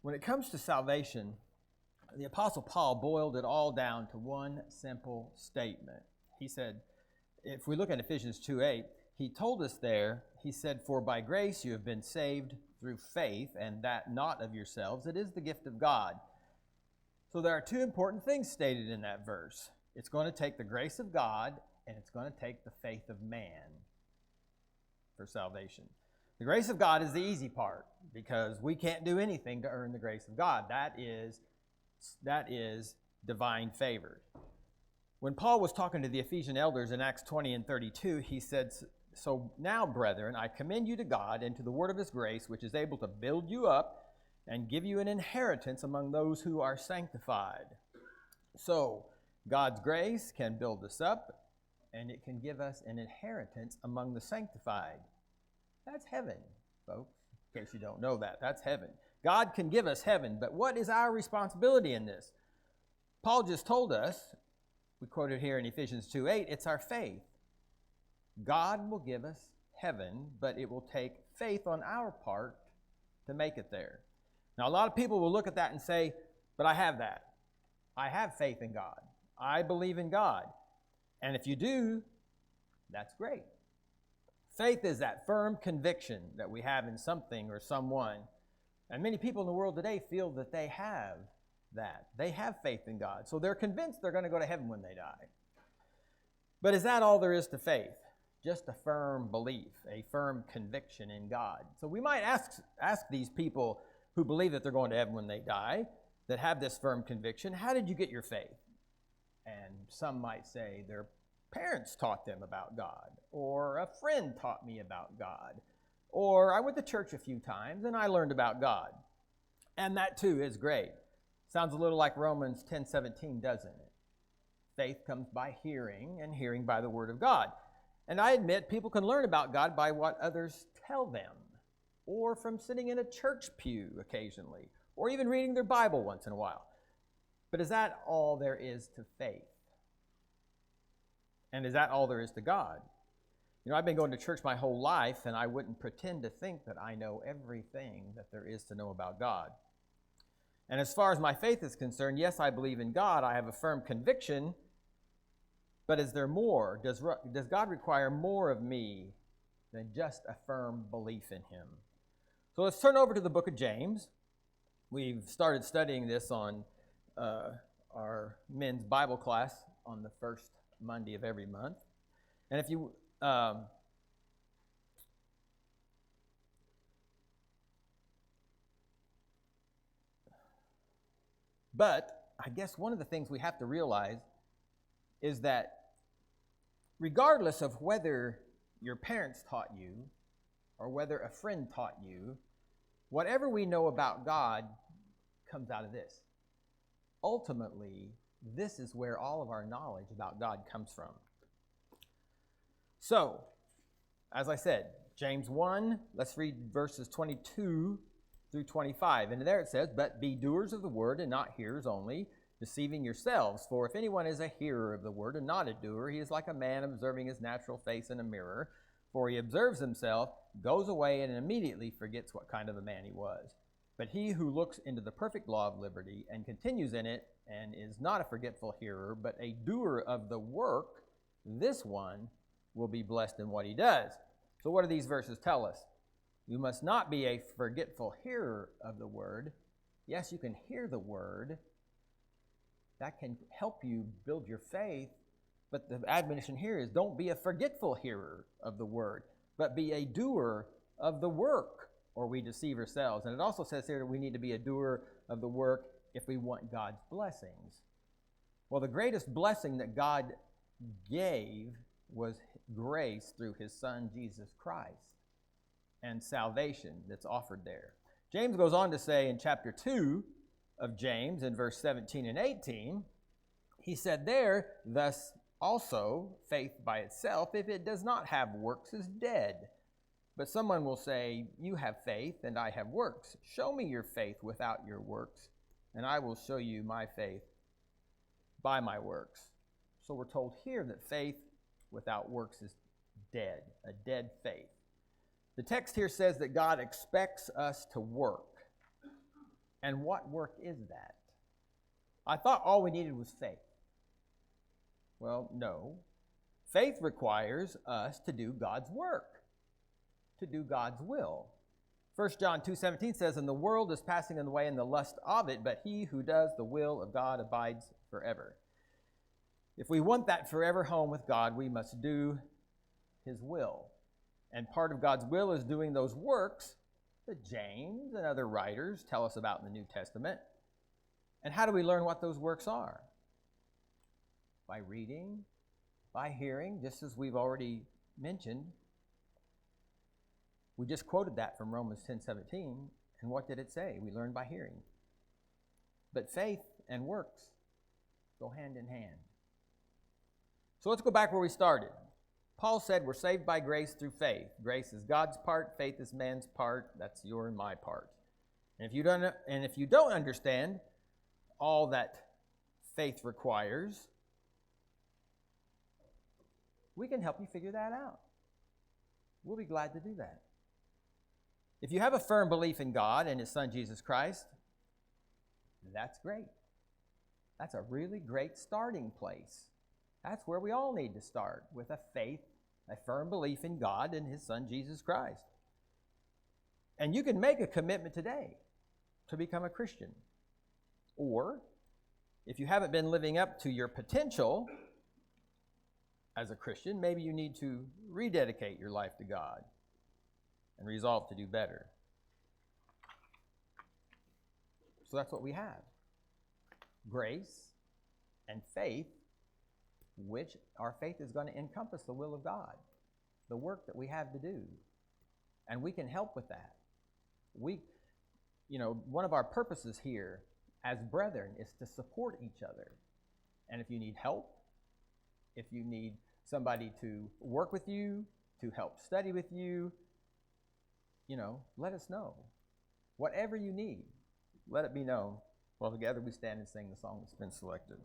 When it comes to salvation, the Apostle Paul boiled it all down to one simple statement. He said, if we look at Ephesians 2:8, he told us there, he said, "For by grace you have been saved through faith, and that not of yourselves. It is the gift of God." So there are two important things stated in that verse. It's going to take the grace of God, and it's going to take the faith of man for salvation. The grace of God is the easy part, because we can't do anything to earn the grace of God. That is divine favor. When Paul was talking to the Ephesian elders in Acts 20 and 32, he said, "So now, brethren, I commend you to God and to the word of his grace, which is able to build you up and give you an inheritance among those who are sanctified." So God's grace can build us up, and it can give us an inheritance among the sanctified. That's heaven, folks, in case you don't know that. That's heaven. God can give us heaven, but what is our responsibility in this? Paul just told us, we quoted here in Ephesians 2:8, it's our faith. God will give us heaven, but it will take faith on our part to make it there. Now, a lot of people will look at that and say, but I have that. I have faith in God. I believe in God. And if you do, that's great. Faith is that firm conviction that we have in something or someone. And many people in the world today feel that they have that. They have faith in God. So they're convinced they're going to go to heaven when they die. But is that all there is to faith? Just a firm belief, a firm conviction in God. So we might ask these people who believe that they're going to heaven when they die, that have this firm conviction, how did you get your faith? And some might say their parents taught them about God, or a friend taught me about God, or I went to church a few times and I learned about God. And that too is great. Sounds a little like Romans 10:17, doesn't it? Faith comes by hearing, and hearing by the word of God. And I admit people can learn about God by what others tell them, or from sitting in a church pew occasionally, or even reading their Bible once in a while. But is that all there is to faith? And is that all there is to God? You know, I've been going to church my whole life, and I wouldn't pretend to think that I know everything that there is to know about God. And as far as my faith is concerned, yes, I believe in God. I have a firm conviction. But is there more? Does God require more of me than just a firm belief in him? So let's turn over to the book of James. We've started studying this on our men's Bible class on the first Monday of every month. And if you but I guess one of the things we have to realize is that regardless of whether your parents taught you or whether a friend taught you, whatever we know about God comes out of this. Ultimately, this is where all of our knowledge about God comes from. So, as I said, James 1, let's read verses 22 through 25. And there it says, "But be doers of the word and not hearers only, deceiving yourselves. For if anyone is a hearer of the word and not a doer, he is like a man observing his natural face in a mirror. For he observes himself, goes away, and immediately forgets what kind of a man he was. But he who looks into the perfect law of liberty and continues in it, and is not a forgetful hearer, but a doer of the work, this one will be blessed in what he does." So what do these verses tell us? You must not be a forgetful hearer of the word. Yes, you can hear the word. That can help you build your faith. But the admonition here is don't be a forgetful hearer of the word, but be a doer of the work, or we deceive ourselves. And it also says here that we need to be a doer of the work if we want God's blessings. Well, the greatest blessing that God gave was grace through his son, Jesus Christ, and salvation that's offered there. James goes on to say in chapter 2 of James, in verse 17 and 18, he said there, "Thus also faith by itself, if it does not have works, is dead. But someone will say, you have faith and I have works. Show me your faith without your works, and I will show you my faith by my works." So we're told here that faith without works is dead, a dead faith. The text here says that God expects us to work. And what work is that? I thought all we needed was faith. Well, no. Faith requires us to do God's work, to do God's will. 1 John 2:17 says, "And the world is passing away in the lust of it, but he who does the will of God abides forever." If we want that forever home with God, we must do his will. And part of God's will is doing those works that James and other writers tell us about in the New Testament. And how do we learn what those works are? By reading, by hearing, just as we've already mentioned. We just quoted that from Romans 10:17, and what did it say? We learn by hearing. But faith and works go hand in hand. So let's go back where we started. Paul said we're saved by grace through faith. Grace is God's part, faith is man's part. That's your and my part. And if you don't understand all that faith requires, we can help you figure that out. We'll be glad to do that. If you have a firm belief in God and his Son, Jesus Christ, that's great. That's a really great starting place. That's where we all need to start, with a faith, a firm belief in God and his Son, Jesus Christ. And you can make a commitment today to become a Christian. Or, if you haven't been living up to your potential as a Christian, maybe you need to rededicate your life to God and resolve to do better. So that's what we have. Grace and faith, which our faith is going to encompass the will of God, the work that we have to do. And we can help with that. One of our purposes here as brethren is to support each other. And if you need help, if you need somebody to work with you, to help study with you, let us know. Whatever you need, let it be known. While together we stand and sing the song that's been selected.